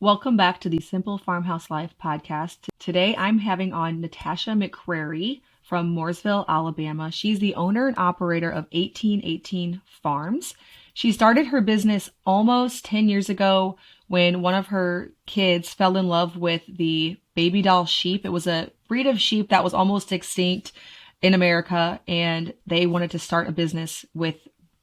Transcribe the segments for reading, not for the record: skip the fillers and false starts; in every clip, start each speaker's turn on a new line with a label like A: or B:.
A: Welcome back to the Simple Farmhouse Life podcast. Today I'm having on Natasha McCrary from Mooresville, Alabama. She's the owner and operator of 1818 Farms. She started her business almost 10 years ago when one of her kids fell in love with the baby doll sheep. It was a breed of sheep that was almost extinct in America, and they wanted to start a business with,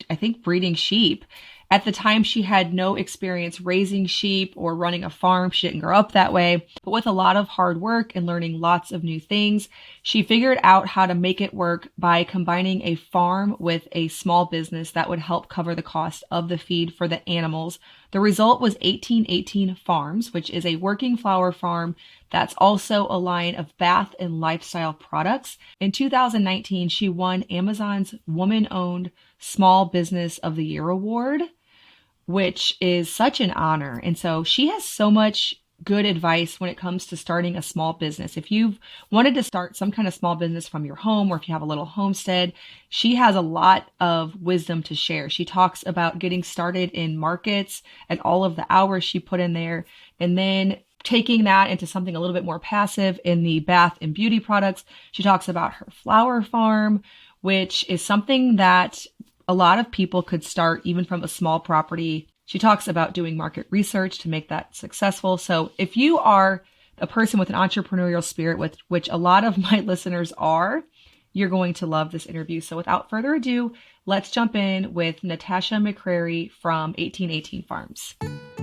A: I think, breeding sheep. At the time, she had no experience raising sheep or running a farm. She didn't grow up that way. But with a lot of hard work and learning lots of new things, she figured out how to make it work by combining a farm with a small business that would help cover the cost of the feed for the animals. The result was 1818 Farms, which is a working flower farm that's also a line of bath and lifestyle products. In 2019, she won Amazon's Woman-Owned Small Business of the Year award, which is such an honor. And so she has so much good advice when it comes to starting a small business. If you've wanted to start some kind of small business from your home, or if you have a little homestead, she has a lot of wisdom to share. She talks about getting started in markets and all of the hours she put in there, and then taking that into something a little bit more passive in the bath and beauty products. She talks about her flower farm, which is something that a lot of people could start even from a small property. She talks about doing market research to make that successful. So if you are a person with an entrepreneurial spirit, which a lot of my listeners are, you're going to love this interview. So without further ado, let's jump in with Natasha McCrary from 1818 Farms.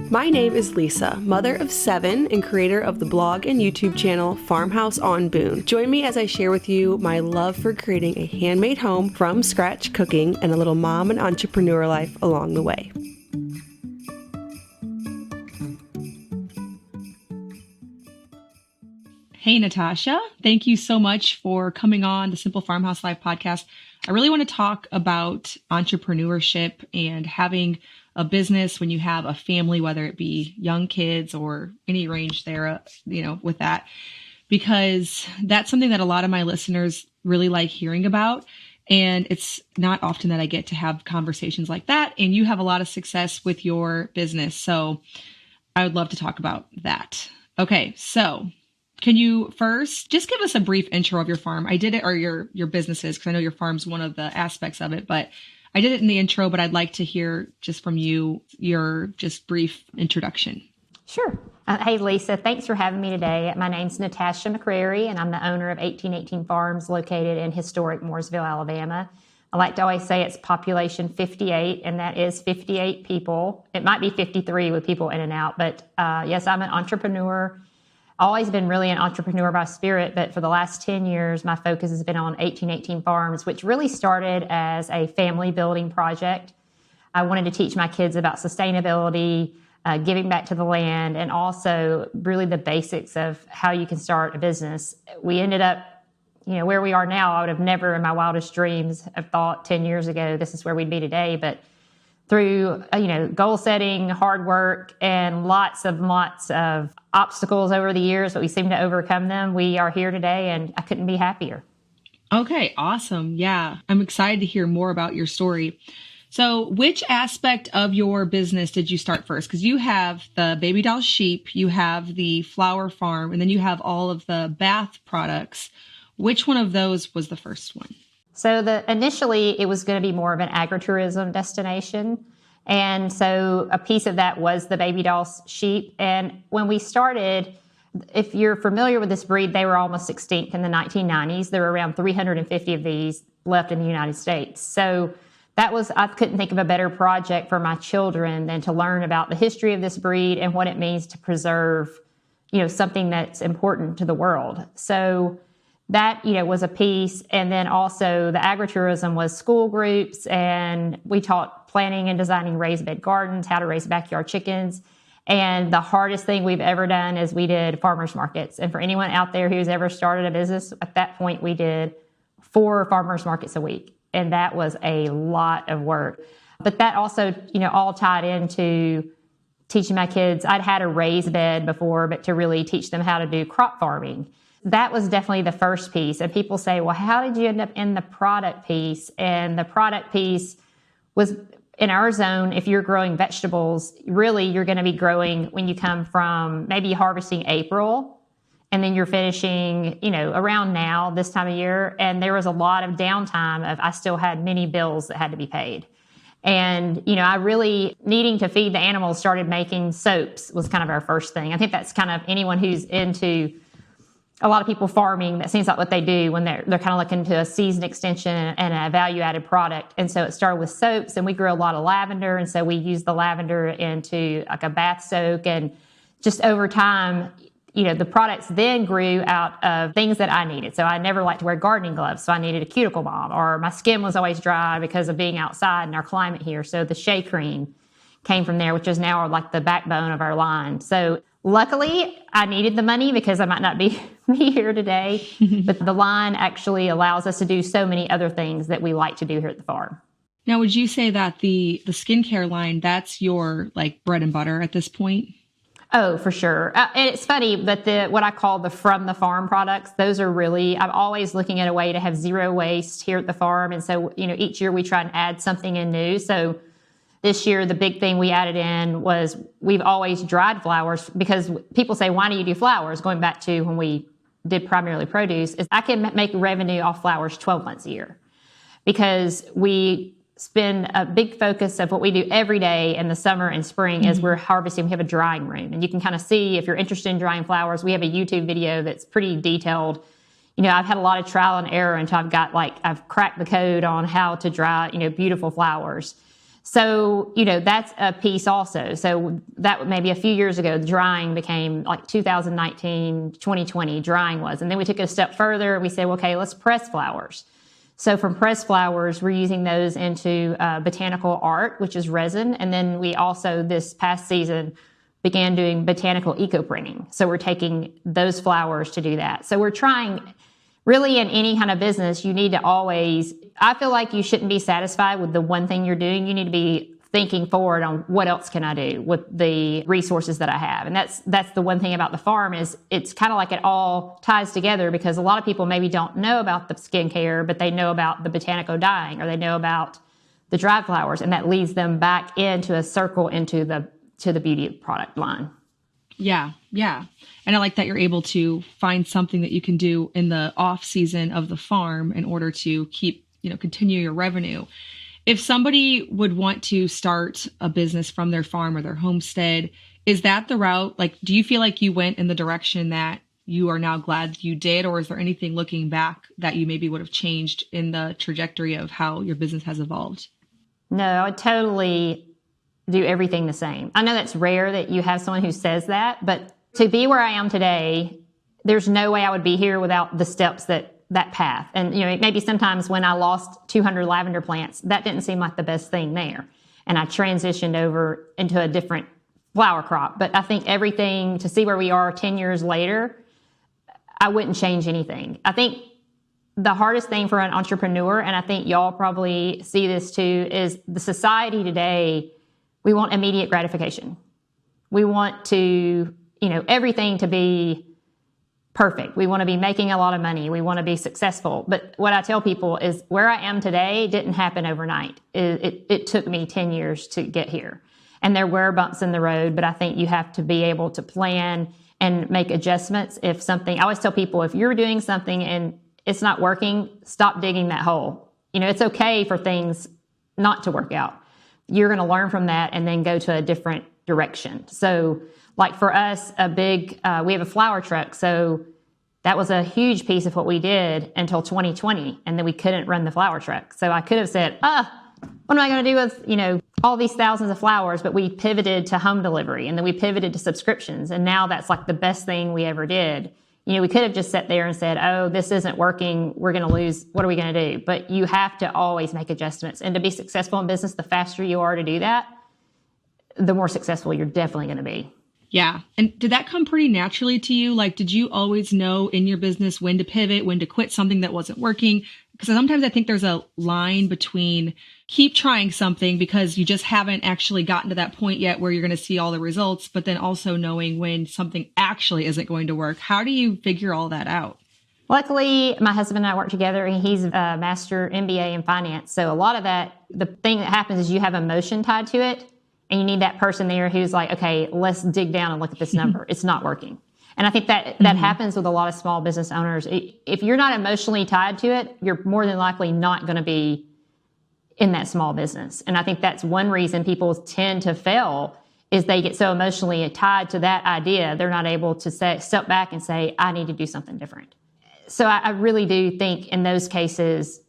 A: My name is Lisa, mother of 7 and creator of the blog and YouTube channel Farmhouse on Boone. Join me as I share with you my love for creating a handmade home from scratch cooking and a little mom and entrepreneur life along the way. Hey, Natasha, thank you so much for coming on the Simple Farmhouse Life podcast. I really want to talk about entrepreneurship and having a business when you have a family, whether it be young kids or any range there, with that, because that's something that a lot of my listeners really like hearing about. And it's not often that I get to have conversations like that. And you have a lot of success with your business. So I would love to talk about that. Okay. So can you first just give us a brief intro of your farm? I did it, or your businesses, because I know your farm's one of the aspects of it, but I did it in the intro, but I'd like to hear just from you, your just brief introduction.
B: Sure. Hey, Lisa, thanks for having me today. My name's Natasha McCrary, and I'm the owner of 1818 Farms located in historic Mooresville, Alabama. I like to always say it's population 58, and that is 58 people. It might be 53 with people in and out, but yes, I'm an entrepreneur. Always been really an entrepreneur by spirit, but for the last 10 years, my focus has been on 1818 Farms, which really started as a family building project. I wanted to teach my kids about sustainability, giving back to the land, and also really the basics of how you can start a business. We ended up, where we are now. I would have never in my wildest dreams have thought 10 years ago this is where we'd be today, but through, goal setting, hard work, and lots of obstacles over the years, but we seem to overcome them. We are here today, and I couldn't be happier.
A: Okay, awesome. Yeah, I'm excited to hear more about your story. So which aspect of your business did you start first? Because you have the baby doll sheep, you have the flower farm, and then you have all of the bath products. Which one of those was the first one?
B: So initially, it was going to be more of an agritourism destination. And so a piece of that was the baby doll sheep. And when we started, if you're familiar with this breed, they were almost extinct in the 1990s. There were around 350 of these left in the United States. So I couldn't think of a better project for my children than to learn about the history of this breed and what it means to preserve, something that's important to the world. So that, was a piece. And then also the agritourism was school groups, and we taught planning and designing raised bed gardens, how to raise backyard chickens. And the hardest thing we've ever done is we did farmers markets. And for anyone out there who's ever started a business, at that point we did 4 farmers markets a week. And that was a lot of work. But that also, all tied into teaching my kids. I'd had a raised bed before, but to really teach them how to do crop farming. That was definitely the first piece. And people say, well, how did you end up in the product piece? And the product piece was in our zone, if you're growing vegetables, really you're going to be growing when you come from maybe harvesting April and then you're finishing, around now, this time of year. And there was a lot of downtime I still had many bills that had to be paid. And, I really needing to feed the animals started making soaps was kind of our first thing. I think that's kind of anyone who's into a lot of people farming, that seems like what they do when they're kind of looking to a season extension and a value added product. And so it started with soaps, and we grew a lot of lavender. And so we used the lavender into like a bath soak. And just over time, the products then grew out of things that I needed. So I never liked to wear gardening gloves. So I needed a cuticle balm, or my skin was always dry because of being outside and our climate here. So the shea cream came from there, which is now like the backbone of our line. So luckily, I needed the money because I might not be here today, but the line actually allows us to do so many other things that we like to do here at the farm.
A: Now, would you say that the skincare line, that's your like bread and butter at this point?
B: Oh, for sure. And it's funny, but what I call the from the farm products, those are really, I'm always looking at a way to have zero waste here at the farm. And so, each year we try and add something in new. So this year, the big thing we added in was we've always dried flowers, because people say, why do you do flowers? Going back to when we did primarily produce, is I can make revenue off flowers 12 months a year, because we spend a big focus of what we do every day in the summer and spring as we're harvesting. We have a drying room, and you can kind of see if you're interested in drying flowers. We have a YouTube video that's pretty detailed. I've had a lot of trial and error until I've cracked the code on how to dry, beautiful flowers. So, that's a piece also. So that maybe a few years ago, drying became like 2019, 2020, drying was. And then we took it a step further. We said, well, okay, let's press flowers. So from pressed flowers, we're using those into botanical art, which is resin. And then we also, this past season, began doing botanical eco printing. So we're taking those flowers to do that. So we're trying, really in any kind of business, you need to always, I feel like you shouldn't be satisfied with the one thing you're doing. You need to be thinking forward on what else can I do with the resources that I have. And that's the one thing about the farm, is it's kind of like it all ties together, because a lot of people maybe don't know about the skincare, but they know about the botanical dyeing, or they know about the dried flowers, and that leads them back into a circle to the beauty product line.
A: Yeah. And I like that you're able to find something that you can do in the off season of the farm in order to keep, continue your revenue. If somebody would want to start a business from their farm or their homestead, is that the route? Like, do you feel like you went in the direction that you are now glad you did? Or is there anything looking back that you maybe would have changed in the trajectory of how your business has evolved?
B: No, I would totally do everything the same. I know that's rare that you have someone who says that, but to be where I am today, there's no way I would be here without the steps that path. And, maybe sometimes when I lost 200 lavender plants, that didn't seem like the best thing there. And I transitioned over into a different flower crop. But I think everything, to see where we are 10 years later, I wouldn't change anything. I think the hardest thing for an entrepreneur, and I think y'all probably see this too, is the society today, we want immediate gratification. We want to, everything to be perfect. We want to be making a lot of money. We want to be successful. But what I tell people is where I am today didn't happen overnight. It took me 10 years to get here. And there were bumps in the road, but I think you have to be able to plan and make adjustments. I always tell people, if you're doing something and it's not working, stop digging that hole. It's okay for things not to work out. You're going to learn from that and then go to a different direction. So like for us, we have a flower truck. So that was a huge piece of what we did until 2020. And then we couldn't run the flower truck. So I could have said, what am I going to do with, all these thousands of flowers? But we pivoted to home delivery, and then we pivoted to subscriptions. And now that's like the best thing we ever did. We could have just sat there and said, oh, this isn't working. We're going to lose. What are we going to do? But you have to always make adjustments. And to be successful in business, the faster you are to do that, the more successful you're definitely going to be.
A: Yeah. And did that come pretty naturally to you? Like, did you always know in your business when to pivot, when to quit something that wasn't working? Because sometimes I think there's a line between keep trying something because you just haven't actually gotten to that point yet where you're going to see all the results, but then also knowing when something actually isn't going to work. How do you figure all that out?
B: Luckily, my husband and I work together, and he's a master MBA in finance. So a lot of that The thing that happens is you have emotion tied to it, and you need that person there who's like, okay, let's dig down and look at this number. It's not working. And I think that happens with a lot of small business owners. If you're not emotionally tied to it, you're more than likely not going to be in that small business. And I think that's one reason people tend to fail is they get so emotionally tied to that idea, they're not able to step back and say, I need to do something different. So I really do think in those cases,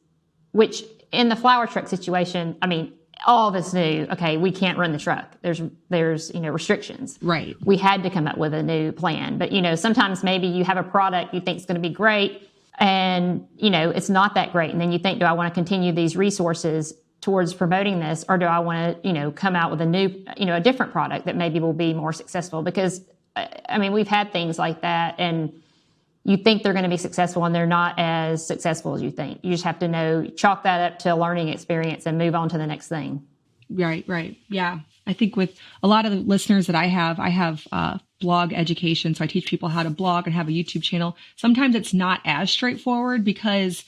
B: which in the flower truck situation, I mean, all of us knew, okay, we can't run the truck. There's restrictions.
A: Right.
B: We had to come up with a new plan. But, sometimes maybe you have a product you think is going to be great and, it's not that great. And then you think, do I want to continue these resources towards promoting this, or do I want to, come out with a new, a different product that maybe will be more successful? Because, I mean, we've had things like that, and you think they're going to be successful and they're not as successful as you think. You just have to chalk that up to a learning experience and move on to the next thing.
A: Right. Yeah. I think with a lot of the listeners that I have blog education. So I teach people how to blog and have a YouTube channel. Sometimes it's not as straightforward because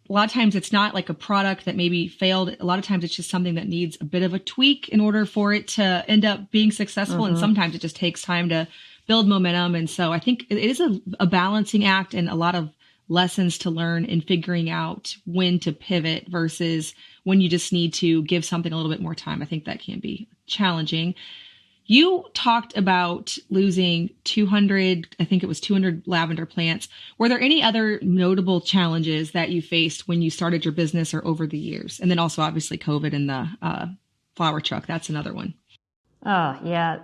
A: a lot of times it's not like a product that maybe failed. A lot of times it's just something that needs a bit of a tweak in order for it to end up being successful. And sometimes it just takes time to build momentum. And so I think it is a balancing act and a lot of lessons to learn in figuring out when to pivot versus when you just need to give something a little bit more time. I think that can be challenging. You talked about losing 200, I think it was 200 lavender plants. Were there any other notable challenges that you faced when you started your business or over the years? And then also obviously COVID and the flower truck. That's another one.
B: Oh, yeah.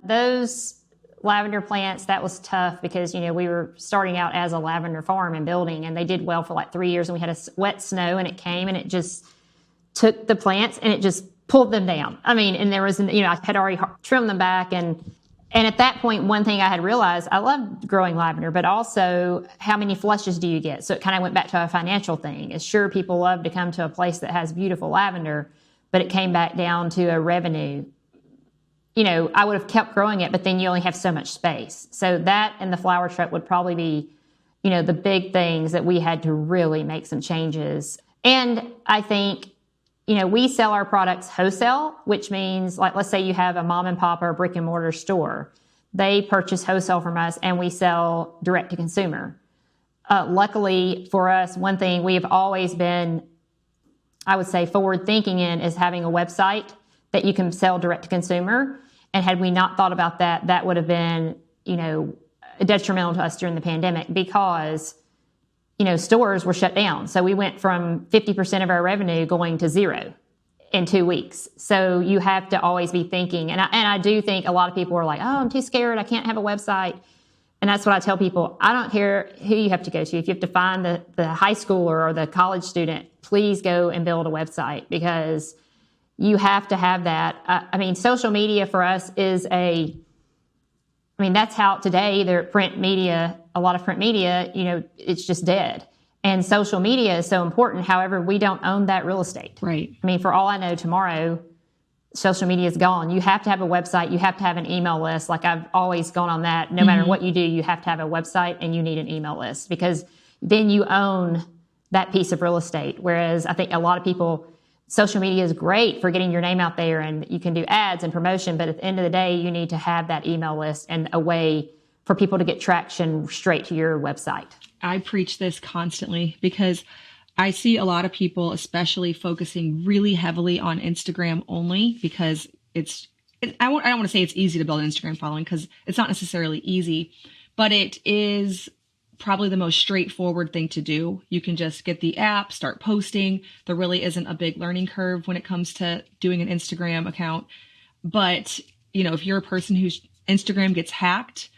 B: Those lavender plants, that was tough because, we were starting out as a lavender farm and building, and they did well for like 3 years, and we had a wet snow and it came and it just took the plants and it just pulled them down. I mean, and there was, I had already trimmed them back. And at that point, one thing I had realized, I love growing lavender, but also how many flushes do you get? So it kind of went back to a financial thing. It's sure people love to come to a place that has beautiful lavender, but it came back down to a revenue. I would have kept growing it, but then you only have so much space. So that and the flower truck would probably be, the big things that we had to really make some changes. And I think, we sell our products wholesale, which means, like, let's say you have a mom and pop or a brick and mortar store. They purchase wholesale from us and we sell direct to consumer. Luckily for us, one thing we have always been, I would say, forward thinking in is having a website that you can sell direct to consumer. And had we not thought about that, that would have been, detrimental to us during the pandemic because stores were shut down. So we went from 50% of our revenue going to zero in 2 weeks. So you have to always be thinking. And I do think a lot of people are like, oh, I'm too scared. I can't have a website. And that's what I tell people. I don't care who you have to go to. If you have to find the high schooler or the college student, please go and build a website because you have to have that. I mean, social media for us is that's how today a lot of print media, it's just dead. And social media is so important. However, we don't own that real estate.
A: Right.
B: I mean, for all I know, tomorrow, social media is gone. You have to have a website. You have to have an email list. Like I've always gone on that. No matter what you do, you have to have a website and you need an email list because then you own that piece of real estate. Whereas I think a lot of people, social media is great for getting your name out there and you can do ads and promotion. But at the end of the day, you need to have that email list and a way for people to get traction straight to your website.
A: I preach this constantly because I see a lot of people, especially focusing really heavily on Instagram only because I don't want to say it's easy to build an Instagram following because it's not necessarily easy, but it is probably the most straightforward thing to do. You can just get the app, start posting. There really isn't a big learning curve when it comes to doing an Instagram account. But, if you're a person whose Instagram gets hacked,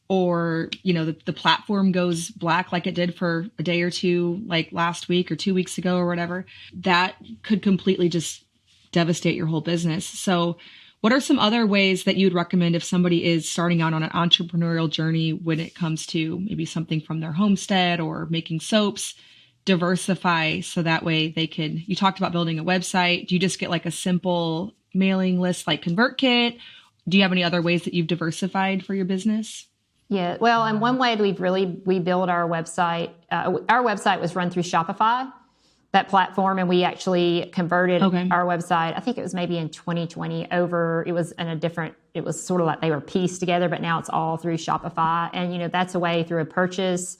A: or, the platform goes black like it did for a day or two, like last week or 2 weeks ago or whatever, that could completely just devastate your whole business. So what are some other ways that you'd recommend if somebody is starting out on an entrepreneurial journey when it comes to maybe something from their homestead or making soaps, diversify so that way you talked about building a website. Do you just get like a simple mailing list like ConvertKit? Do you have any other ways that you've diversified for your business?
B: Yeah, well, and one way we build our website was run through Shopify. that platform, and we actually converted
A: Okay.
B: our website. I think it was maybe in 2020 over. It was it was sort of like they were pieced together, but now it's all through Shopify. And, that's a way through a purchase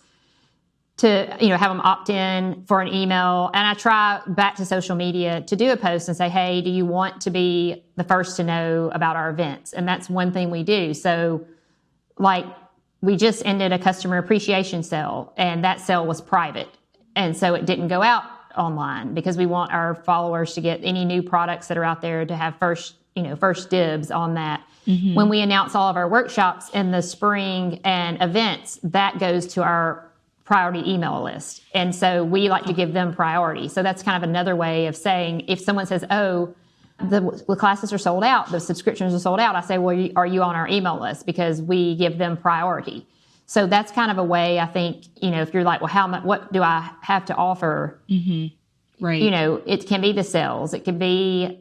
B: to, have them opt in for an email. And I try back to social media to do a post and say, hey, do you want to be the first to know about our events? And that's one thing we do. So like we just ended a customer appreciation sale, and that sale was private. And so it didn't go out online because we want our followers to get any new products that are out there to have first dibs on that. Mm-hmm. When we announce all of our workshops in the spring and events, that goes to our priority email list. And so we like to give them priority. So that's kind of another way of saying, if someone says, oh, the classes are sold out, the subscriptions are sold out, I say, well, are you on our email list? Because we give them priority. So that's kind of a way, I think, if you're like, well, how much, what do I have to offer?
A: Mm-hmm. Right.
B: It can be the sales. It can be,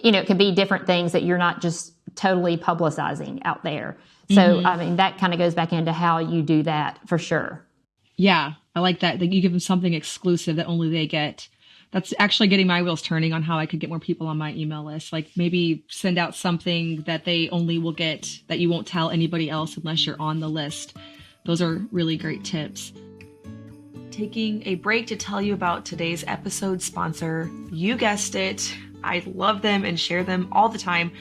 B: it can be different things that you're not just totally publicizing out there. So, that kind of goes back into how you do that for sure.
A: Yeah, I like that you give them something exclusive that only they get. That's actually getting my wheels turning on how I could get more people on my email list. Like maybe send out something that they only will get, that you won't tell anybody else unless you're on the list. Those are really great tips. Taking a break to tell you about today's episode sponsor. You guessed it. I love them and share them all the time.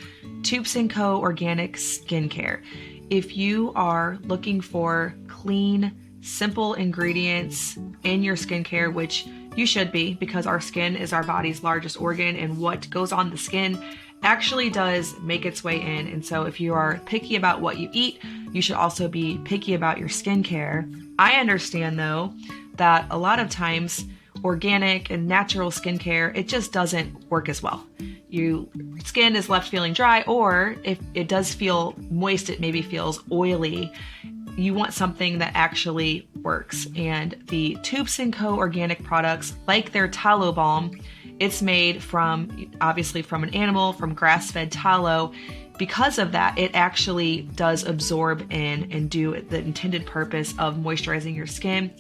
A: Tubes & Co. Organic Skincare. If you are looking for clean, simple ingredients in your skincare, which you should be, because our skin is our body's largest organ, and what goes on the skin actually does make its way in. And so if you are picky about what you eat, you should also be picky about your skincare. I understand though that a lot of times organic and natural skincare, it just doesn't work as well. Your skin is left feeling dry, or if it does feel moist, it maybe feels oily. You want something that actually works. And the Tubes & Co. organic products, like their tallow balm, it's made obviously from an animal, from grass-fed tallow. Because of that, it actually does absorb in and do the intended purpose of moisturizing your skin.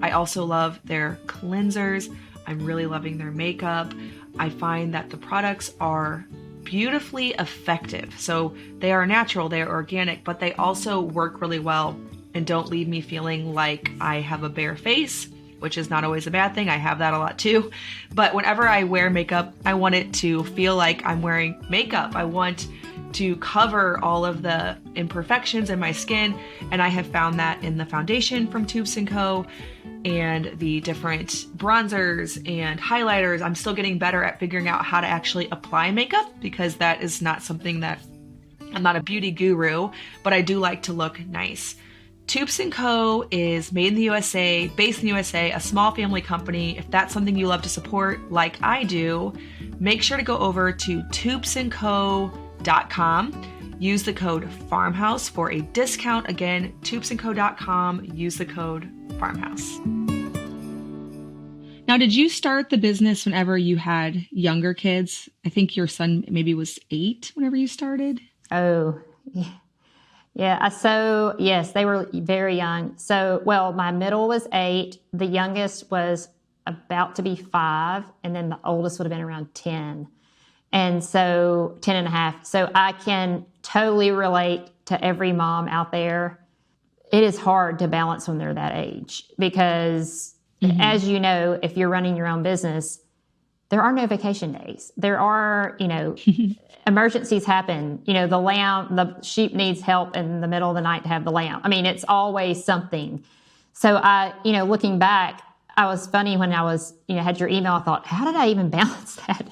A: I also love their cleansers. I'm really loving their makeup. I find that the products are beautifully effective. So they are natural, they are organic, but they also work really well and don't leave me feeling like I have a bare face, which is not always a bad thing. I have that a lot too. But whenever I wear makeup, I want it to feel like I'm wearing makeup. I want to cover all of the imperfections in my skin. And I have found that in the foundation from Tubes & Co. and the different bronzers and highlighters. I'm still getting better at figuring out how to actually apply makeup, because that is not something that I'm not a beauty guru, but I do like to look nice. Tubes & Co. is made in the USA, based in the USA, a small family company. If that's something you love to support like I do, make sure to go over to tubesandco.com. Use the code FARMHOUSE for a discount. Again, tubesandco.com, use the code FARMHOUSE. Now, did you start the business whenever you had younger kids? I think your son maybe was 8 whenever you started.
B: Oh, yeah. So yes, they were very young. So, well, my middle was 8. The youngest was about to be 5. And then the oldest would have been around 10. And so 10 and a half. So I can totally relate to every mom out there. It is hard to balance when they're that age because, as you know, if you're running your own business, there are no vacation days. There are, emergencies happen. The sheep needs help in the middle of the night to have the lamb. I mean, it's always something. So looking back, I was funny when I was, had your email. I thought, how did I even balance that?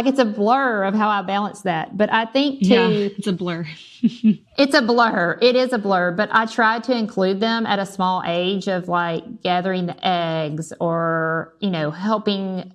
B: It's a blur of how I balance that. But I think too,
A: yeah, it's a blur.
B: It's a blur. It is a blur. But I tried to include them at a small age of gathering the eggs or, helping,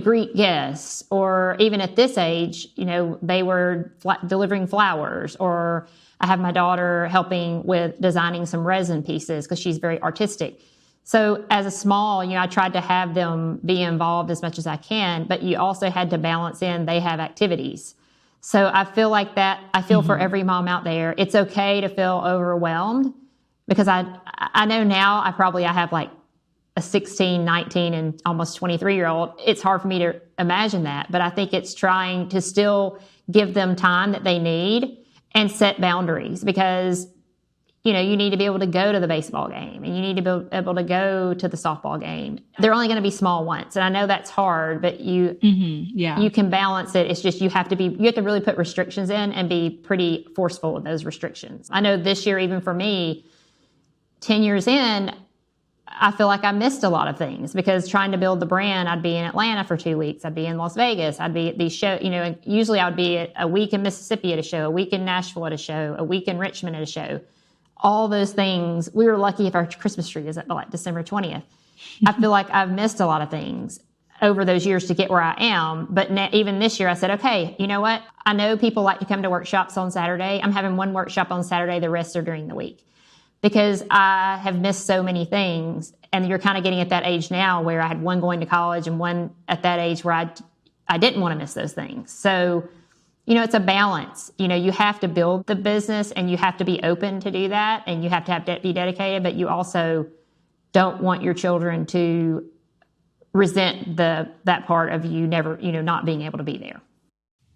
B: greet guests, or even at this age, they were delivering flowers, or I have my daughter helping with designing some resin pieces because she's very artistic. So as a small, I tried to have them be involved as much as I can, but you also had to balance in, they have activities. So I feel like that, I feel for every mom out there. It's okay to feel overwhelmed because I know now I have a 16, 19, and almost 23-year-old, it's hard for me to imagine that. But I think it's trying to still give them time that they need and set boundaries, because you need to be able to go to the baseball game, and you need to be able to go to the softball game. They're only going to be small once. And I know that's hard, but you can balance it. It's just you have to really put restrictions in and be pretty forceful with those restrictions. I know this year, even for me, 10 years in, I feel like I missed a lot of things, because trying to build the brand, I'd be in Atlanta for 2 weeks. I'd be in Las Vegas. I'd be at these shows, and usually I would be a week in Mississippi at a show, a week in Nashville at a show, a week in Richmond at a show. All those things. We were lucky if our Christmas tree is at like December 20th. I feel like I've missed a lot of things over those years to get where I am. But even this year, I said, okay, you know what? I know people like to come to workshops on Saturday. I'm having one workshop on Saturday. The rest are during the week, because I have missed so many things. And you're kind of getting at that age now where I had one going to college and one at that age where I didn't want to miss those things. So, it's a balance. You have to build the business, and you have to be open to do that, and you have to be dedicated, but you also don't want your children to resent that part of you never, not being able to be there.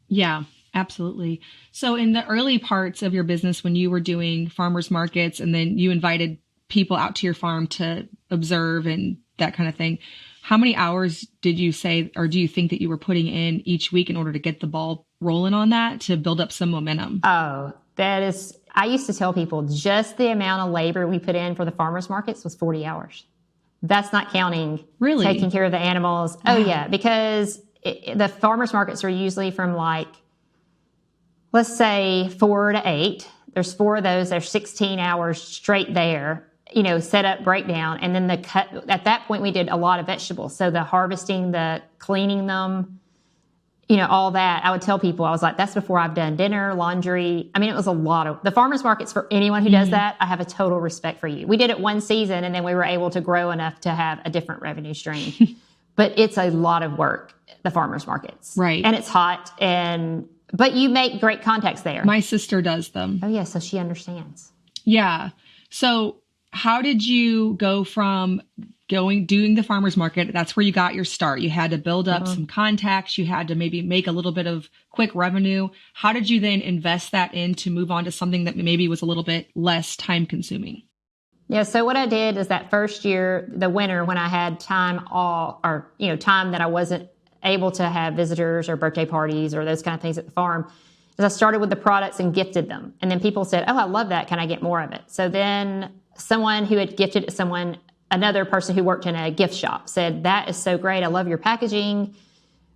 A: Yeah, absolutely. So in the early parts of your business, when you were doing farmers markets and then you invited people out to your farm to observe and that kind of thing, how many hours did you say, or do you think that you were putting in each week in order to get the ball rolling on that, to build up some momentum?
B: Oh, I used to tell people just the amount of labor we put in for the farmers markets was 40 hours. That's not counting
A: really
B: taking care of the animals. Wow. Oh yeah, because the farmers markets are usually from let's say 4 to 8. There's 4 of those. There's 16 hours straight there. Set up, breakdown, and then the cut. At that point, we did a lot of vegetables. So the harvesting, the cleaning them, all that. I would tell people, I was like, that's before I've done dinner, laundry. I mean, it was a lot of the farmers markets. For anyone who does that, I have a total respect for you. We did it one season, and then we were able to grow enough to have a different revenue stream. But it's a lot of work, the farmers markets,
A: right?
B: And it's hot, but you make great contacts there.
A: My sister does them.
B: Oh yeah, so she understands.
A: Yeah. So how did you go from doing the farmer's market? That's where you got your start. You had to build up some contacts. You had to maybe make a little bit of quick revenue. How did you then invest that in to move on to something that maybe was a little bit less time consuming?
B: Yeah. So what I did is that first year, the winter, when I had time time that I wasn't able to have visitors or birthday parties or those kind of things at the farm, is I started with the products and gifted them. And then people said, oh, I love that. Can I get more of it? So then someone who had gifted it, another person who worked in a gift shop said, that is so great. I love your packaging.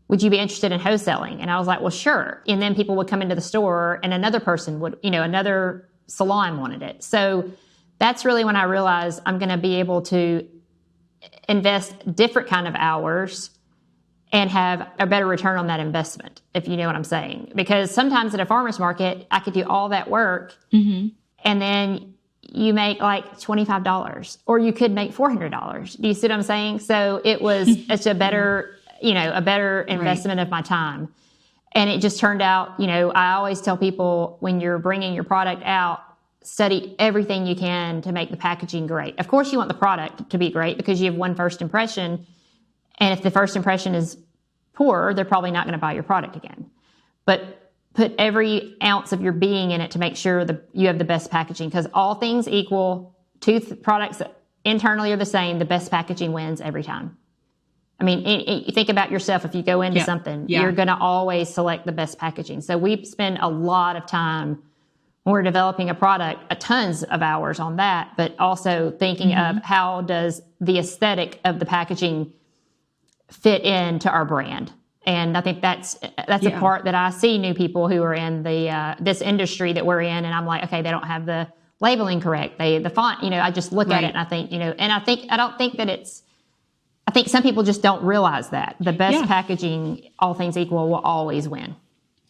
B: Would you be interested in wholesaling? And I was like, well, sure. And then people would come into the store, and another person would, another salon wanted it. So that's really when I realized I'm going to be able to invest different kind of hours and have a better return on that investment, if you know what I'm saying. Because sometimes at a farmer's market, I could do all that work, and then you make like $25, or you could make $400. Do you see what I'm saying? So it's a better, investment of my time. And it just turned out, I always tell people, when you're bringing your product out, study everything you can to make the packaging great. Of course, you want the product to be great, because you have one first impression. And if the first impression is poor, they're probably not going to buy your product again. But put every ounce of your being in it to make sure you have the best packaging, because all things equal, two products that internally are the same, the best packaging wins every time. I mean, you think about yourself. If you go into something, you're going to always select the best packaging. So we spend a lot of time when we're developing a product, tons of hours on that, but also thinking of how does the aesthetic of the packaging fit into our brand. And I think that's a part that I see new people who are in this industry that we're in, and I'm like, okay, they don't have the labeling correct. The font, I just look at it and I think, and I think some people just don't realize that the best packaging, all things equal, will always win.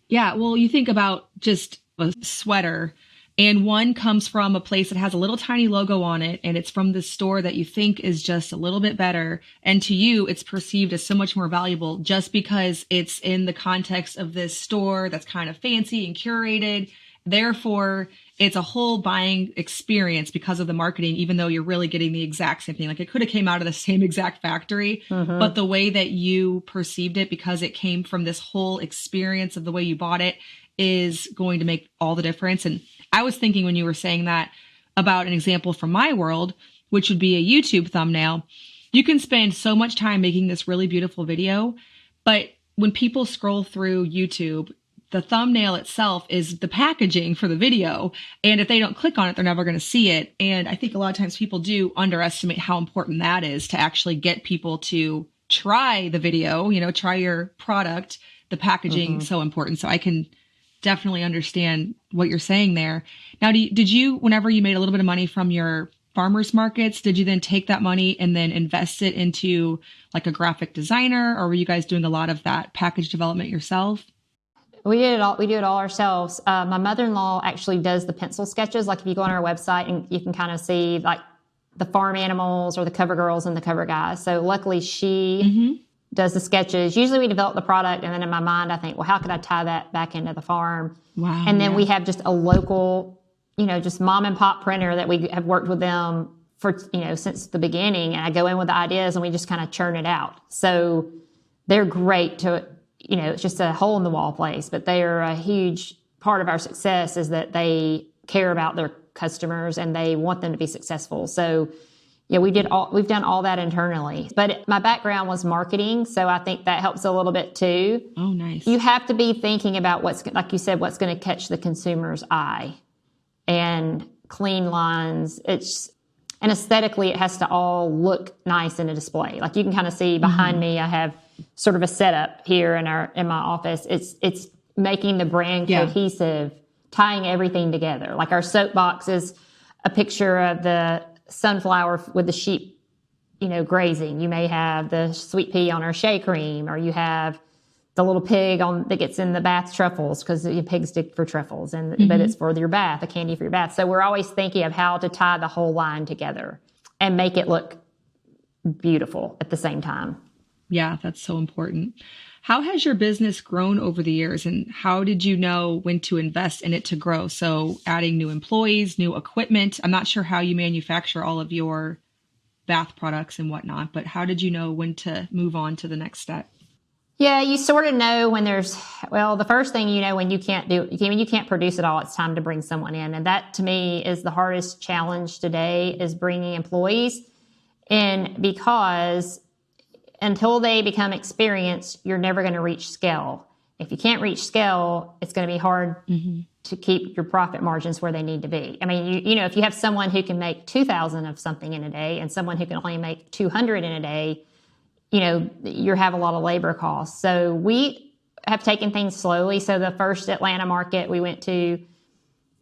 A: Yeah. Well, you think about just a sweater, and one comes from a place that has a little tiny logo on it, and it's from the store that you think is just a little bit better. And to you, it's perceived as so much more valuable just because it's in the context of this store that's kind of fancy and curated. Therefore, it's a whole buying experience because of the marketing, even though you're really getting the exact same thing. Like it could have came out of the same exact factory, but the way that you perceived it, because it came from this whole experience of the way you bought it, is going to make all the difference. And I was thinking when you were saying that about an example from my world, which would be a YouTube thumbnail. You can spend so much time making this really beautiful video, but when people scroll through YouTube, the thumbnail itself is the packaging for the video. And if they don't click on it, they're never going to see it. And I think a lot of times people do underestimate how important that is to actually get people to try the video, try your product. The packaging is so important. So I can definitely understand what you're saying there. Now, did you, whenever you made a little bit of money from your farmers markets, did you then take that money and then invest it into like a graphic designer, or were you guys doing a lot of that package development yourself?
B: We did it all. We do it all ourselves. My mother-in-law actually does the pencil sketches. Like if you go on our website and you can kind of see like the farm animals or the cover girls and the cover guys. So luckily she does the sketches. Usually we develop the product, and then in my mind I think, well, how could I tie that back into the farm?
A: Wow.
B: And then we have just a local, just mom and pop printer that we have worked with them for, since the beginning. And I go in with the ideas and we just kind of churn it out. So they're great to, it's just a hole in the wall place, but they are a huge part of our success is that they care about their customers and they want them to be successful. So yeah, we've done all that internally, but my background was marketing. So I think that helps a little bit too.
A: Oh, nice.
B: You have to be thinking about like you said, what's going to catch the consumer's eye, and clean lines. And aesthetically, it has to all look nice in a display. Like you can kind of see behind me, I have sort of a setup here in my office. It's making the brand cohesive, tying everything together. Like our soapbox is a picture of the sunflower with the sheep, grazing. You may have the sweet pea on our shea cream, or you have the little pig that gets in the bath truffles, because the pigs dig for truffles, but it's for your bath, a candy for your bath. So we're always thinking of how to tie the whole line together and make it look beautiful at the same time.
A: Yeah, that's so important. How has your business grown over the years, and how did you know when to invest in it to grow? So adding new employees, new equipment. I'm not sure how you manufacture all of your bath products and whatnot, but how did you know when to move on to the next step?
B: Yeah, you sort of know when the first thing when you can't produce it all, it's time to bring someone in. And that to me is the hardest challenge today, is bringing employees in, because until they become experienced, you're never going to reach scale. If you can't reach scale, it's going to be hard to keep your profit margins where they need to be. I mean, if you have someone who can make 2,000 of something in a day and someone who can only make 200 in a day, you have a lot of labor costs. So we have taken things slowly. So the first Atlanta market we went to,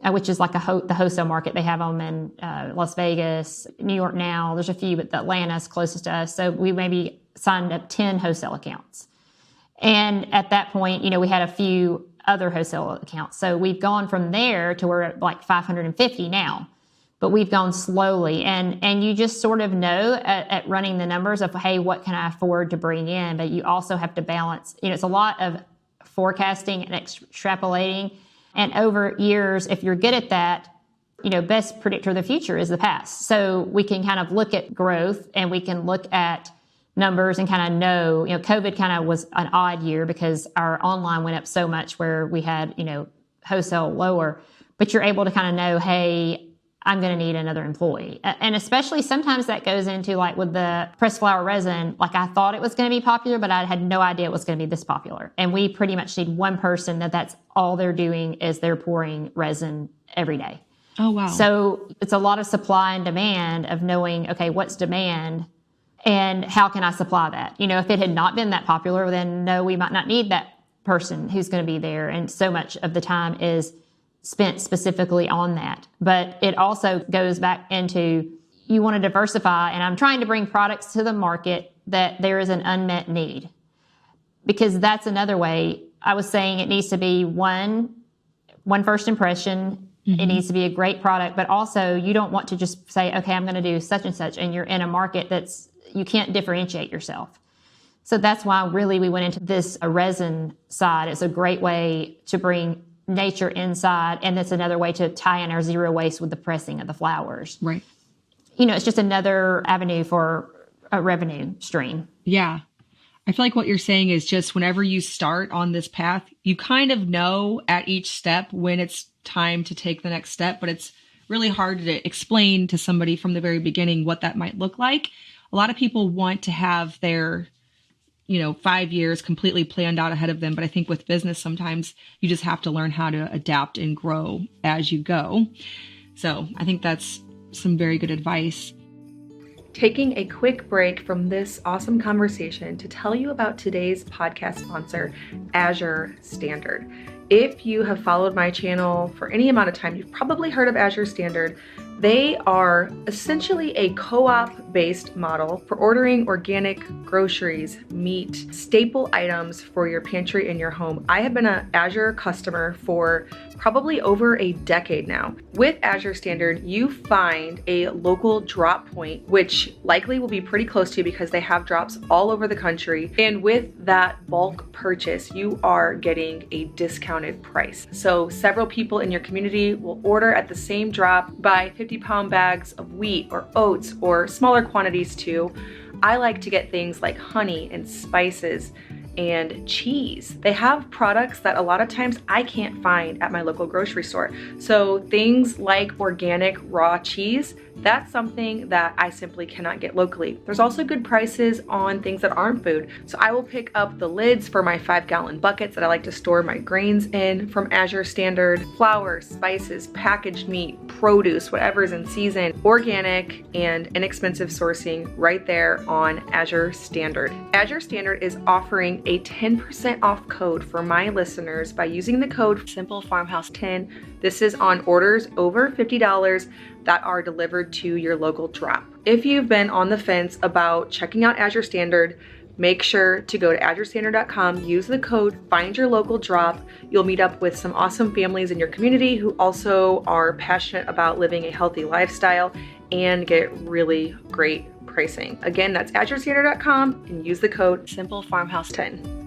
B: which is like the wholesale market, they have them in Las Vegas, New York now. There's a few, but Atlanta is closest to us. So we maybe signed up 10 wholesale accounts. And at that point, we had a few other wholesale accounts. So we've gone from there to we're at like 550 now. But we've gone slowly, and you just sort of know at running the numbers of, hey, what can I afford to bring in? But you also have to balance, it's a lot of forecasting and extrapolating. And over years, if you're good at that, best predictor of the future is the past. So we can kind of look at growth, and we can look at numbers and kind of know, COVID kind of was an odd year because our online went up so much where we had, wholesale lower, but you're able to kind of know, hey, I'm going to need another employee. And especially sometimes that goes into like with the pressed flower resin, like I thought it was going to be popular, but I had no idea it was going to be this popular. And we pretty much need one person that's all they're doing is they're pouring resin every day.
A: Oh, wow.
B: So it's a lot of supply and demand of knowing, okay, what's demand and how can I supply that? If it had not been that popular, then no, we might not need that person who's going to be there. And so much of the time is spent specifically on that. But it also goes back into, you want to diversify, and I'm trying to bring products to the market that there is an unmet need. Because that's another way. I was saying it needs to be one first impression. It needs to be a great product, but also you don't want to just say, okay, I'm going to do such and such, and you're in a market you can't differentiate yourself. So that's why really we went into this resin side. It's a great way to bring nature inside. And that's another way to tie in our zero waste with the pressing of the flowers.
A: Right.
B: It's just another avenue for a revenue stream.
A: Yeah. I feel like what you're saying is just whenever you start on this path, you kind of know at each step when it's time to take the next step, but it's really hard to explain to somebody from the very beginning what that might look like. A lot of people want to have their 5 years completely planned out ahead of them. But I think with business, sometimes you just have to learn how to adapt and grow as you go. So I think that's some very good advice. Taking a quick break from this awesome conversation to tell you about today's podcast sponsor, Azure Standard. If you have followed my channel for any amount of time, you've probably heard of Azure Standard. They are essentially a co-op based model for ordering organic groceries, meat, staple items for your pantry in your home. I have been an Azure customer for probably over a decade now. With Azure Standard, you find a local drop point, which likely will be pretty close to you because they have drops all over the country. And with that bulk purchase, you are getting a discounted price. So several people in your community will order at the same drop, buy 50-pound bags of wheat or oats or smaller quantities too. I like to get things like honey and spices and cheese. They have products that a lot of times I can't find at my local grocery store. So things like organic raw cheese, that's something that I simply cannot get locally. There's also good prices on things that aren't food. So I will pick up the lids for my 5-gallon buckets that I like to store my grains in from Azure Standard, flour, spices, packaged meat, produce, whatever is in season, organic and inexpensive sourcing right there on Azure Standard. Azure Standard is offering a 10% off code for my listeners by using the code SimpleFarmhouse10. This is on orders over $50 that are delivered to your local drop. If you've been on the fence about checking out Azure Standard, make sure to go to azurestandard.com, use the code, find your local drop. You'll meet up with some awesome families in your community who also are passionate about living a healthy lifestyle and get really great pricing. Again, that's azurestandard.com and use the code SimpleFarmhouse10.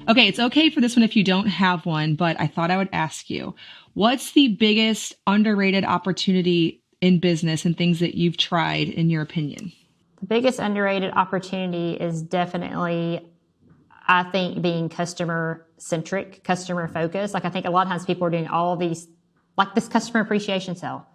A: Okay, it's okay for this one if you don't have one, but I thought I would ask you, what's the biggest underrated opportunity in business and things that you've tried in your opinion?
B: The biggest underrated opportunity is definitely, I think, being customer centric, customer focused. Like I think a lot of times people are doing all these, like this customer appreciation sale.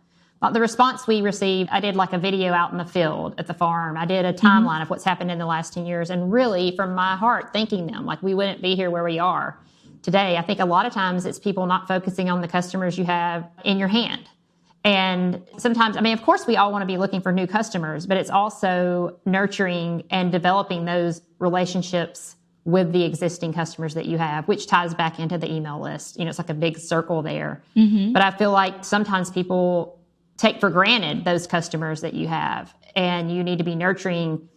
B: Like the response we received, I did like a video out in the field at the farm. I did a timeline of what's happened in the last 10 years. And really from my heart, thanking them, like we wouldn't be here where we are today. I think a lot of times it's people not focusing on the customers you have in your hand. And sometimes, I mean, of course, we all want to be looking for new customers, but it's also nurturing and developing those relationships with the existing customers that you have, which ties back into the email list. It's like a big circle there. But I feel like sometimes people take for granted those customers that you have, and you need to be nurturing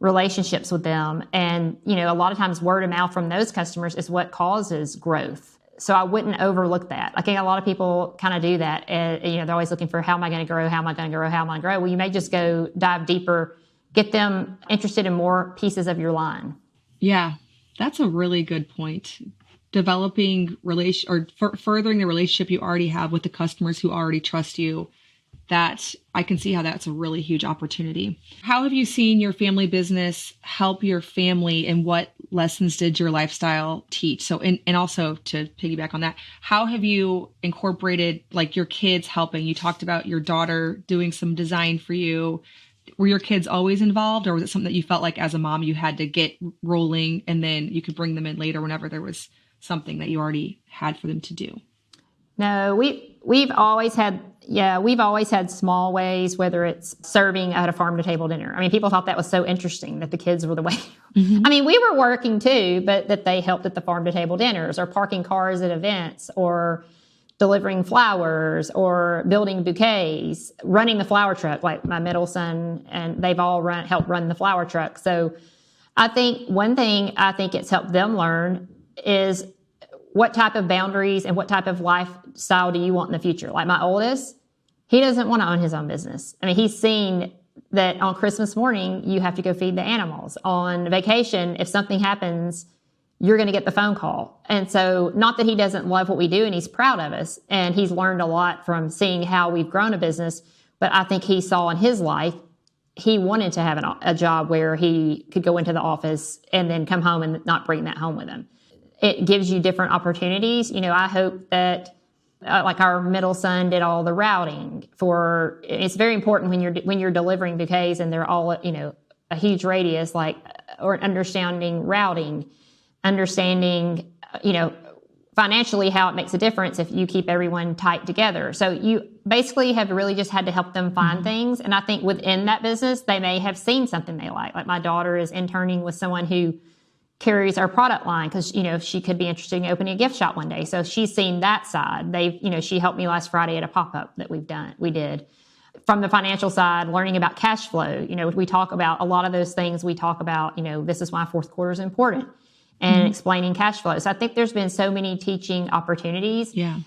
B: relationships with them. And, a lot of times word of mouth from those customers is what causes growth. So I wouldn't overlook that. I think a lot of people kind of do that. They're always looking for how am I going to grow? How am I going to grow? How am I going to grow? Well, you may just go dive deeper, get them interested in more pieces of your line.
A: Yeah, that's a really good point. Developing furthering the relationship you already have with the customers who already trust you. That I can see how that's a really huge opportunity. How have you seen your family business help your family, and what lessons did your lifestyle teach? So, and also to piggyback on that, how have you incorporated like your kids helping? You talked about your daughter doing some design for you. Were your kids always involved, or was it something that you felt like as a mom you had to get rolling and then you could bring them in later whenever there was something that you already had for them to do?
B: No, we've always had small ways, whether it's serving at a farm to table dinner. I mean, people thought that was so interesting that the kids were the way. I mean, we were working too, but that they helped at the farm to table dinners, or parking cars at events, or delivering flowers, or building bouquets, running the flower truck, like my middle son, and they've all helped run the flower truck. So I think one thing I think it's helped them learn is what type of boundaries and what type of lifestyle do you want in the future? Like my oldest, he doesn't want to own his own business. I mean, he's seen that on Christmas morning, you have to go feed the animals. On vacation, if something happens, you're going to get the phone call. And so not that he doesn't love what we do and he's proud of us and he's learned a lot from seeing how we've grown a business, but I think he saw in his life, he wanted to have a job where he could go into the office and then come home and not bring that home with him. It gives you different opportunities. I hope that like our middle son did all the routing for, it's very important when you're delivering bouquets and they're all, a huge radius, like, or understanding routing, understanding, financially how it makes a difference if you keep everyone tight together. So you basically have really just had to help them find things. And I think within that business, they may have seen something they like. Like my daughter is interning with someone who carries our product line because, she could be interested in opening a gift shop one day. So she's seen that side. She helped me last Friday at a pop-up that we did. From the financial side, learning about cash flow, we talk about a lot of those things. We talk about, this is why fourth quarter is important and explaining cash flow. So I think there's been so many teaching opportunities.
A: Yeah.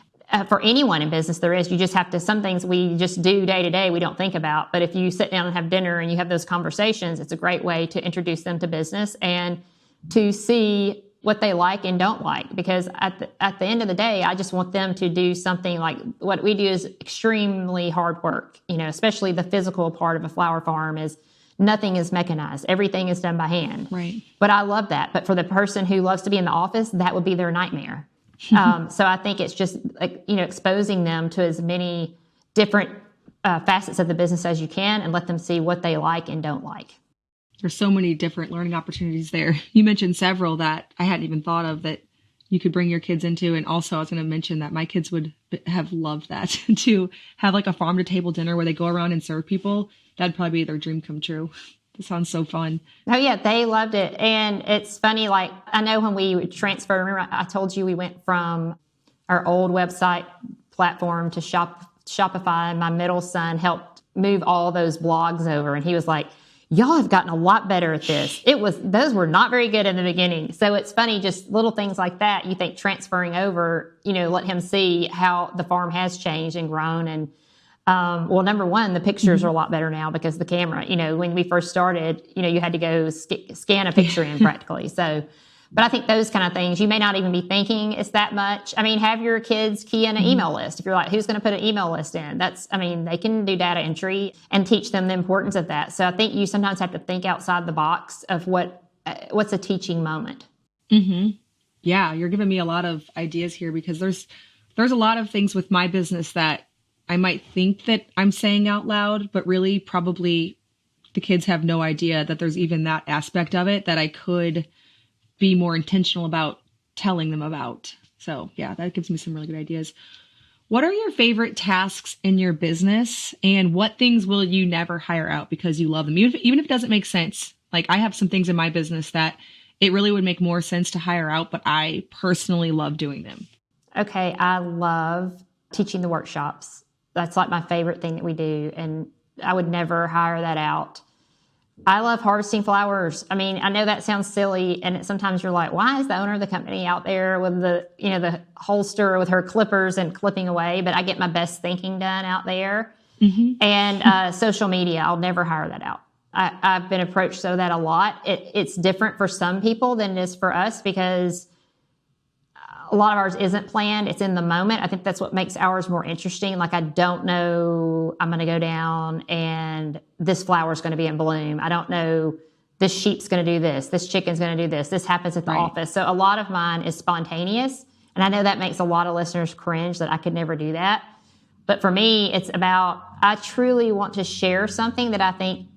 B: For anyone in business, there is. You just have to, some things we just do day to day, we don't think about. But if you sit down and have dinner and you have those conversations, it's a great way to introduce them to business and to see what they like and don't like. Because at the end of the day, I just want them to do something like what we do is extremely hard work, especially the physical part of a flower farm is nothing is mechanized. Everything is done by hand.
A: Right.
B: But I love that. But for the person who loves to be in the office, that would be their nightmare. So I think it's just, exposing them to as many different facets of the business as you can and let them see what they like and don't like.
A: There's so many different learning opportunities there. You mentioned several that I hadn't even thought of that you could bring your kids into. And also I was going to mention that my kids would have loved that to have like a farm to table dinner where they go around and serve people. That'd probably be their dream come true. This sounds so fun.
B: Oh yeah, they loved it. And it's funny, like I know when we transferred, remember I told you we went from our old website platform to Shopify. My middle son helped move all those blogs over and he was like, y'all have gotten a lot better at this. Those were not very good in the beginning. So it's funny, just little things like that. You think transferring over, let him see how the farm has changed and grown. And number one, the pictures are a lot better now because the camera, when we first started, you had to go scan a picture in practically. So, but I think those kind of things, you may not even be thinking it's that much. I mean, have your kids key in an email list. If you're like, who's going to put an email list in? They can do data entry and teach them the importance of that. So I think you sometimes have to think outside the box of what's a teaching moment.
A: Mm-hmm. Yeah, you're giving me a lot of ideas here because there's a lot of things with my business that I might think that I'm saying out loud, but really probably the kids have no idea that there's even that aspect of it that I could be more intentional about telling them about. So yeah, that gives me some really good ideas. What are your favorite tasks in your business and what things will you never hire out because you love them? Even if it doesn't make sense. Like I have some things in my business that it really would make more sense to hire out, but I personally love doing them.
B: Okay. I love teaching the workshops. That's like my favorite thing that we do. And I would never hire that out. I love harvesting flowers. I mean, I know that sounds silly, and sometimes you're like, why is the owner of the company out there with the holster with her clippers and clipping away? But I get my best thinking done out there. Mm-hmm. And social media, I'll never hire that out. I've been approached that a lot. It's different for some people than it is for us because a lot of ours isn't planned. It's in the moment. I think that's what makes ours more interesting. Like, I don't know, I'm going to go down and this flower is going to be in bloom. I don't know, this sheep's going to do this. This chicken's going to do this. This happens at the office. So a lot of mine is spontaneous. And I know that makes a lot of listeners cringe that I could never do that. But for me, it's about, I truly want to share something that I think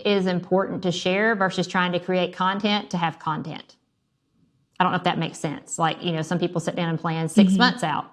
B: is important to share versus trying to create content to have content. I don't know if that makes sense. Like, some people sit down and plan 6 months out.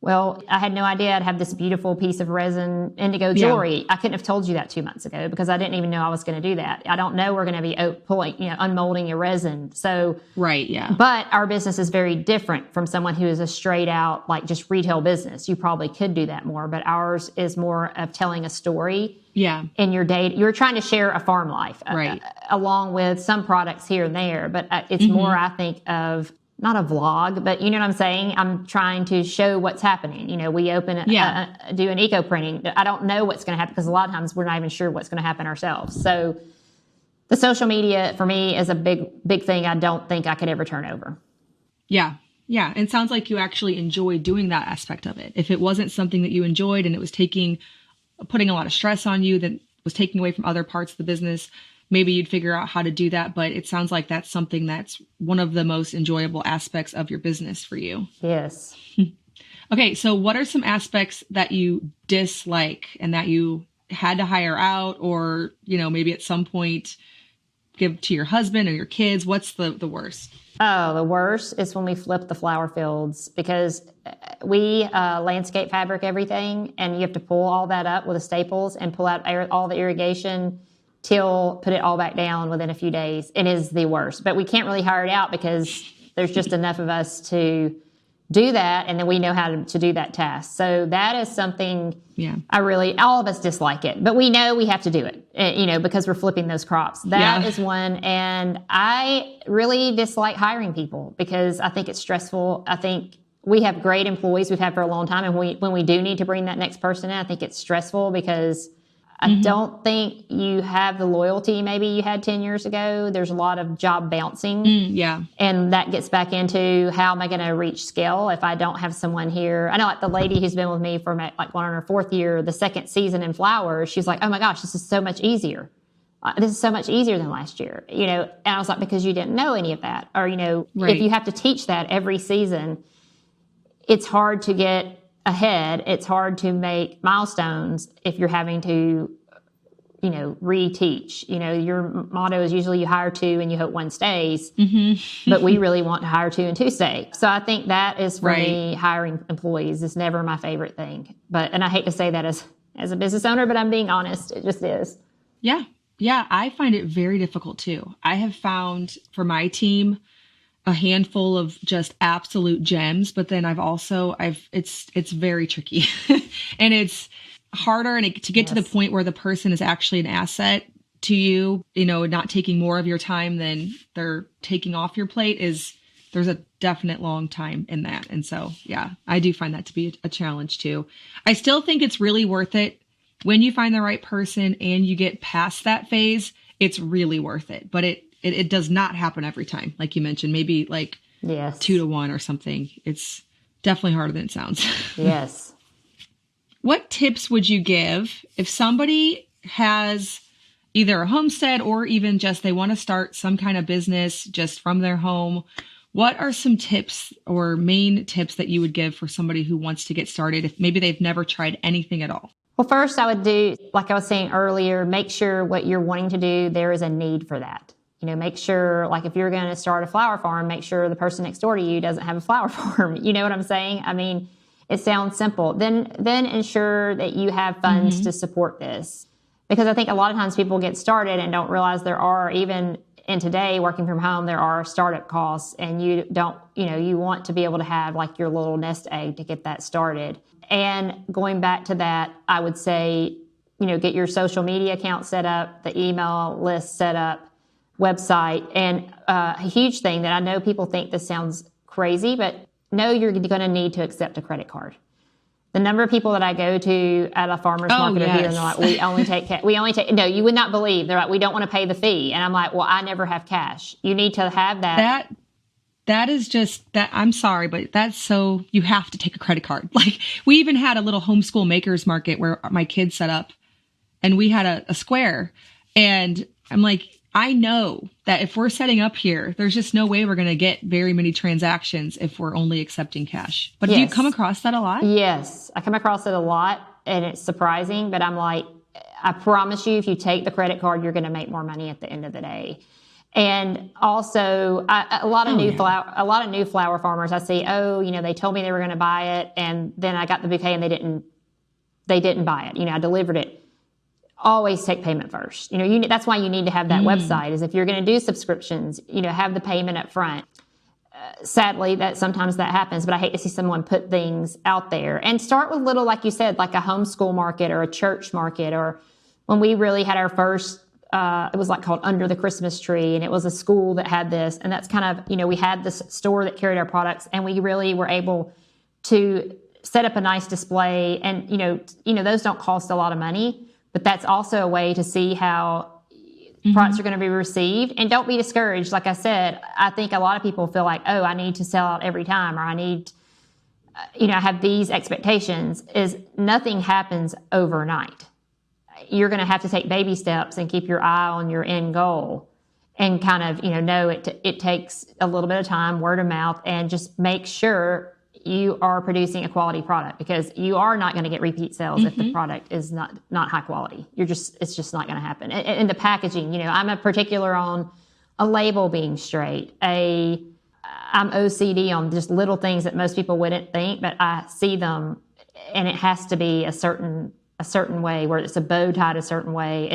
B: Well, I had no idea I'd have this beautiful piece of resin indigo jewelry. Yeah. I couldn't have told you that 2 months ago because I didn't even know I was going to do that. I don't know we're going to be pulling, unmolding a resin. So,
A: right, yeah.
B: But our business is very different from someone who is a straight out, like, just retail business. You probably could do that more, but ours is more of telling a story.
A: Yeah.
B: In your day, you're trying to share a farm life,
A: right,
B: along with some products here and there. But it's more, I think, of not a vlog, but you know what I'm saying? I'm trying to show what's happening. We open, do an eco printing. I don't know what's going to happen because a lot of times we're not even sure what's going to happen ourselves. So the social media for me is a big thing I don't think I could ever turn over.
A: Yeah. Yeah. And it sounds like you actually enjoy doing that aspect of it. If it wasn't something that you enjoyed and it was putting a lot of stress on you that was taking away from other parts of the business, maybe you'd figure out how to do that. But it sounds like that's something that's one of the most enjoyable aspects of your business for you.
B: Yes.
A: Okay. So what are some aspects that you dislike and that you had to hire out, or, maybe at some point give to your husband or your kids? What's the worst?
B: Oh, the worst is when we flip the flower fields, because we landscape fabric everything, and you have to pull all that up with the staples and pull out all the irrigation, put it all back down within a few days. It is the worst, but we can't really hire it out because there's just enough of us to do that, and then we know how to do that task. So that is something all of us dislike it, but we know we have to do it, because we're flipping those crops. That is one. And I really dislike hiring people because I think it's stressful. I think we have great employees we've had for a long time. And when we do need to bring that next person in, I think it's stressful because I don't think you have the loyalty maybe you had 10 years ago. There's a lot of job bouncing. And that gets back into how am I going to reach scale if I don't have someone here? I know like the lady who's been with me for like one on her fourth year, the second season in flowers, she's like, oh my gosh, this is so much easier. This is so much easier than last year, and I was like, because you didn't know any of that. Or, if you have to teach that every season, it's hard to get ahead. It's hard to make milestones if you're having to, reteach. Your motto is usually you hire two and you hope one stays, but we really want to hire two and two stay. So I think that is for me, hiring employees is never my favorite thing. And I hate to say that as a business owner, but I'm being honest. It just is.
A: Yeah. Yeah. I find it very difficult too. I have found for my team a handful of just absolute gems, but then it's very tricky and it's harder to get to the point where the person is actually an asset to you, not taking more of your time than they're taking off your plate there's a definite long time in that. And so, yeah, I do find that to be a challenge too. I still think it's really worth it when you find the right person and you get past that phase. It's really worth it, but it does not happen every time. Like you mentioned, maybe like 2-to-1 or something. It's definitely harder than it sounds.
B: Yes.
A: What tips would you give if somebody has either a homestead or even just they want to start some kind of business just from their home? What are some tips or main tips that you would give for somebody who wants to get started if maybe they've never tried anything at all?
B: Well, first I would do, like I was saying earlier, make sure what you're wanting to do, there is a need for that. Make sure, like if you're going to start a flower farm, make sure the person next door to you doesn't have a flower farm. You know what I'm saying? I mean, it sounds simple. Then ensure that you have funds to support this. Because I think a lot of times people get started and don't realize there are, even in today, working from home, there are startup costs, and you want to be able to have like your little nest egg to get that started. And going back to that, I would say, get your social media account set up, the email list set up, website. And a huge thing that I know people think this sounds crazy, but know you're going to need to accept a credit card. The number of people that I go to at a farmer's market here, and they're like, we only take, no, you would not believe. They're like, we don't want to pay the fee. And I'm like, well, I never have cash. You need to have that.
A: That is just that. I'm sorry, but that's so you have to take a credit card. Like we even had a little homeschool makers market where my kids set up, and we had a square, and I'm like, I know that if we're setting up here, there's just no way we're going to get very many transactions if we're only accepting cash. But do you come across that a lot?
B: Yes, I come across it a lot, and it's surprising, but I'm like, I promise you, if you take the credit card, you're going to make more money at the end of the day. And also, a lot of new flower farmers I see, they told me they were going to buy it, and then I got the bouquet and they didn't buy it. I delivered it. Always take payment first. That's why you need to have that website, is if you're going to do subscriptions, have the payment up front. Sadly, sometimes that happens, but I hate to see someone put things out there. And start with little, like you said, like a homeschool market or a church market, or when we really had our first, it was like called Under the Christmas Tree, and it was a school that had this, and that's kind of, we had this store that carried our products, and we really were able to set up a nice display, and, those don't cost a lot of money. But that's also a way to see how products are going to be received. And don't be discouraged. Like I said, I think a lot of people feel like, oh, I need to sell out every time, or I need, I have these expectations. Is nothing happens overnight. You're going to have to take baby steps and keep your eye on your end goal, and kind of, know it takes a little bit of time, word of mouth, and just make sure you are producing a quality product, because you are not going to get repeat sales if the product is not high quality. It's just not going to happen. And the packaging, I'm a particular on a label being straight. I'm OCD on just little things that most people wouldn't think, but I see them, and it has to be a certain way, where it's a bow tied a certain way.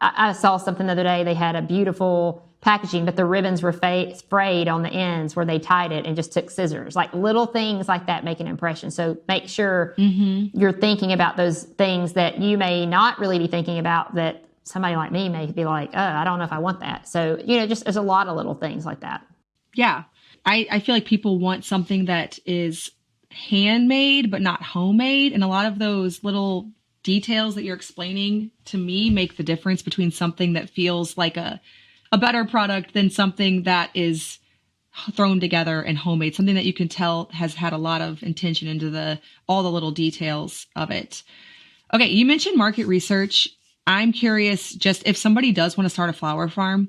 B: I saw something the other day. They had a beautiful packaging, but the ribbons were frayed on the ends where they tied it and just took scissors. Like little things like that make an impression. So make sure you're thinking about those things that you may not really be thinking about, that somebody like me may be like, oh, I don't know if I want that. So, just there's a lot of little things like that.
A: Yeah. I feel like people want something that is handmade, but not homemade. And a lot of those little details that you're explaining to me make the difference between something that feels like a better product than something that is thrown together and homemade, something that you can tell has had a lot of intention into all the little details of it. Okay. You mentioned market research. I'm curious, just if somebody does want to start a flower farm,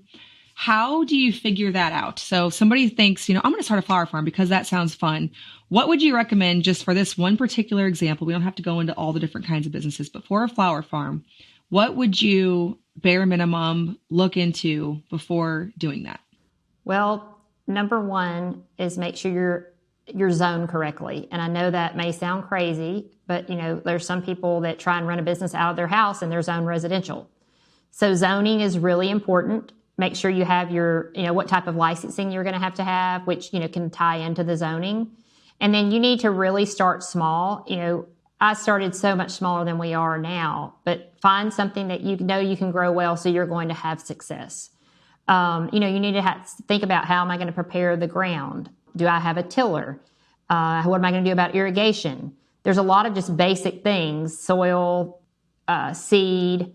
A: how do you figure that out? So if somebody thinks, I'm going to start a flower farm because that sounds fun. What would you recommend just for this one particular example? We don't have to go into all the different kinds of businesses, but for a flower farm, what would you bare minimum look into before doing that?
B: Well, number one is make sure you're zoned correctly. And I know that may sound crazy, but there's some people that try and run a business out of their house and they're zoned residential. So zoning is really important. Make sure you have your, what type of licensing you're going to have, which, can tie into the zoning. And then you need to really start small. I started so much smaller than we are now, but find something that you can grow well, so you're going to have success. You need to think about, how am I going to prepare the ground? Do I have a tiller? What am I going to do about irrigation? There's a lot of just basic things, soil, seed,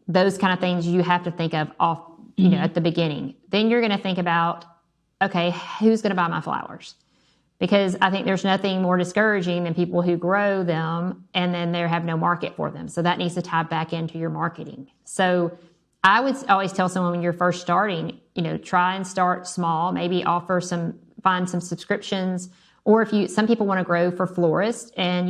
B: those kind of things you have to think of at the beginning. Then you're going to think about, okay, who's going to buy my flowers? Because I think there's nothing more discouraging than people who grow them and then they have no market for them. So that needs to tie back into your marketing. So I would always tell someone, when you're first starting, try and start small, maybe find some subscriptions. Or some people want to grow for florists and,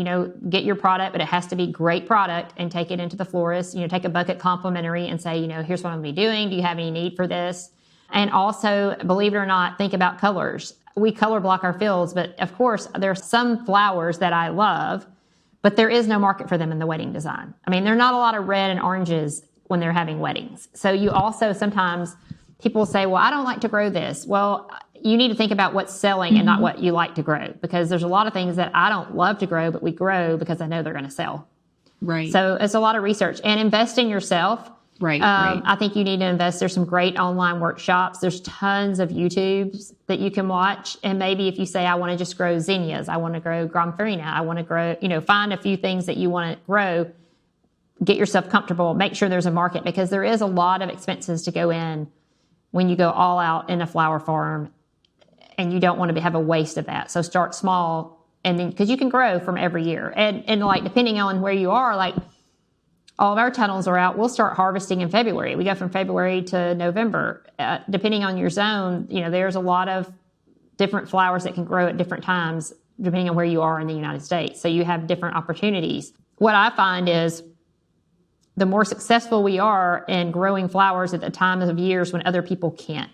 B: get your product, but it has to be great product, and take it into the florist, take a bucket complimentary and say, here's what I'm going to be doing. Do you have any need for this? And also, believe it or not, think about colors. We color block our fields, but of course, there are some flowers that I love, but there is no market for them in the wedding design. I mean, there are not a lot of red and oranges when they're having weddings. So you also, sometimes people say, well, I don't like to grow this. Well, you need to think about what's selling and not what you like to grow, because there's a lot of things that I don't love to grow, but we grow because I know they're going to sell.
A: Right.
B: So it's a lot of research, and invest in yourself.
A: Right.
B: I think you need to invest. There's some great online workshops. There's tons of YouTubes that you can watch. And maybe if you say, I want to just grow zinnias, I want to grow gromphorina, I want to grow, find a few things that you want to grow, get yourself comfortable, make sure there's a market, because there is a lot of expenses to go in when you go all out in a flower farm, and you don't want to have a waste of that. So start small, and then, because you can grow from every year. And like, depending on where you are, like, all of our tunnels are out. We'll start harvesting in February. We go from February to November. Depending on your zone, there's a lot of different flowers that can grow at different times, depending on where you are in the United States. So you have different opportunities. What I find is, the more successful we are in growing flowers at the time of years when other people can't.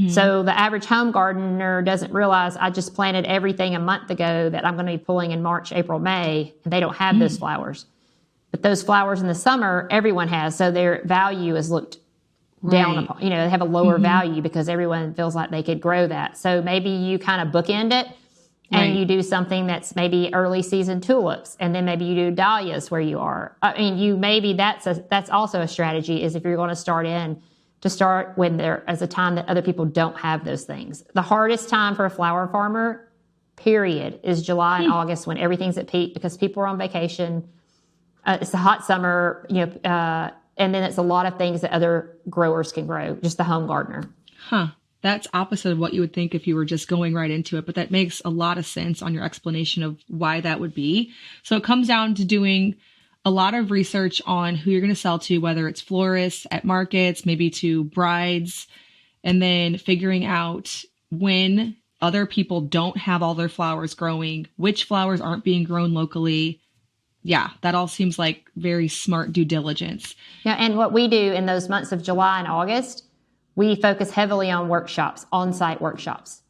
B: So the average home gardener doesn't realize, I just planted everything a month ago that I'm going to be pulling in March, April, May, and they don't have those flowers. But those flowers in the summer, everyone has. So their value is looked down upon. They have a lower value because everyone feels like they could grow that. So maybe you kind of bookend it, and you do something that's maybe early season tulips, and then maybe you do dahlias where you are. I mean, that's also a strategy, is if you're going to start when there is a time that other people don't have those things. The hardest time for a flower farmer, period, is July and August, when everything's at peak because people are on vacation. It's a hot summer. And then it's a lot of things that other growers can grow, just the home gardener.
A: Huh. That's opposite of what you would think if you were just going right into it, but that makes a lot of sense on your explanation of why that would be. So it comes down to doing a lot of research on who you're going to sell to, whether it's florists at markets, maybe to brides, and then figuring out when other people don't have all their flowers growing, which flowers aren't being grown locally. Yeah, that all seems like very smart due diligence.
B: Yeah, and what we do in those months of July and August, we focus heavily on workshops, on-site workshops,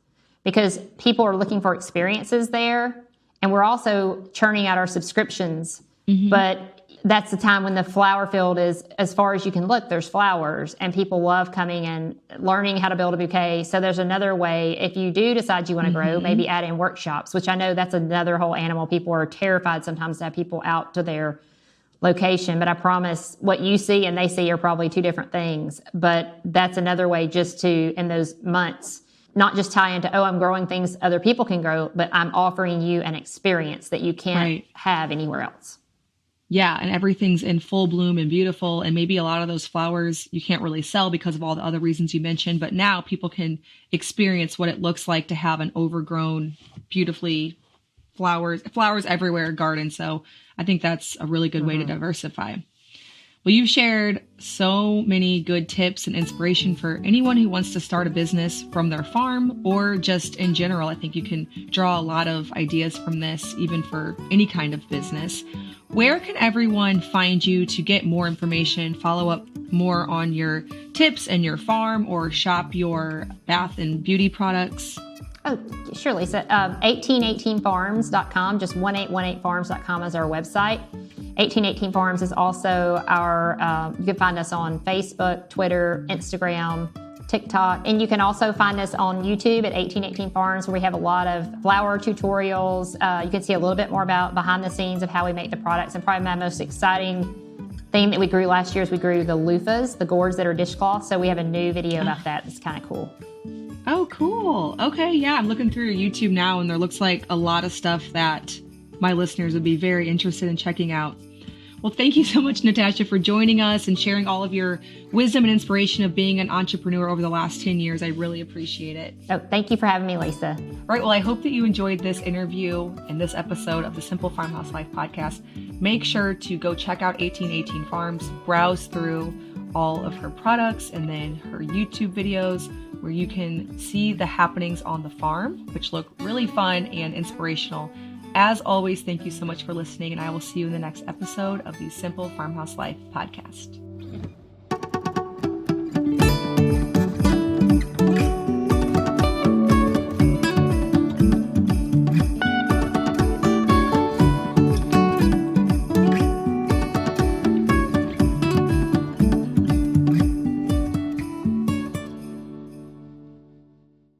B: because people are looking for experiences there. And we're also churning out our subscriptions. But that's the time when the flower field is, as far as you can look, there's flowers, and people love coming and learning how to build a bouquet. So there's another way, if you do decide you want to grow, maybe add in workshops, which I know that's another whole animal. People are terrified sometimes to have people out to their location, but I promise what you see and they see are probably two different things. But that's another way just to, in those months, not just tie into, oh, I'm growing things other people can grow, but I'm offering you an experience that you can't have anywhere else.
A: Yeah, and everything's in full bloom and beautiful. And maybe a lot of those flowers you can't really sell because of all the other reasons you mentioned. But now people can experience what it looks like to have an overgrown, beautifully flowers everywhere garden. So I think that's a really good way to diversify. Well, you've shared so many good tips and inspiration for anyone who wants to start a business from their farm or just in general. I think you can draw a lot of ideas from this, even for any kind of business. Where can everyone find you to get more information, follow up more on your tips and your farm, or shop your bath and beauty products?
B: Oh, sure, Lisa. 1818farms.com, just 1818farms.com is our website. 1818 Farms is also our, you can find us on Facebook, Twitter, Instagram, TikTok, and you can also find us on YouTube at 1818 Farms, where we have a lot of flower tutorials. You can see a little bit more about behind the scenes of how we make the products. And probably my most exciting thing that we grew last year is we grew the loofahs, the gourds that are dishcloth. So we have a new video about that. That's kind of cool.
A: Oh, cool. Okay, yeah, I'm looking through your YouTube now, and there looks like a lot of stuff that my listeners would be very interested in checking out. Well, thank you so much, Natasha, for joining us and sharing all of your wisdom and inspiration of being an entrepreneur over the last 10 years. I really appreciate it.
B: Oh, thank you for having me, Lisa.
A: All right. Well, I hope that you enjoyed this interview and this episode of the Simple Farmhouse Life podcast. Make sure to go check out 1818 Farms, browse through all of her products and then her YouTube videos, where you can see the happenings on the farm, which look really fun and inspirational. As always, thank you so much for listening, and I will see you in the next episode of the Simple Farmhouse Life podcast.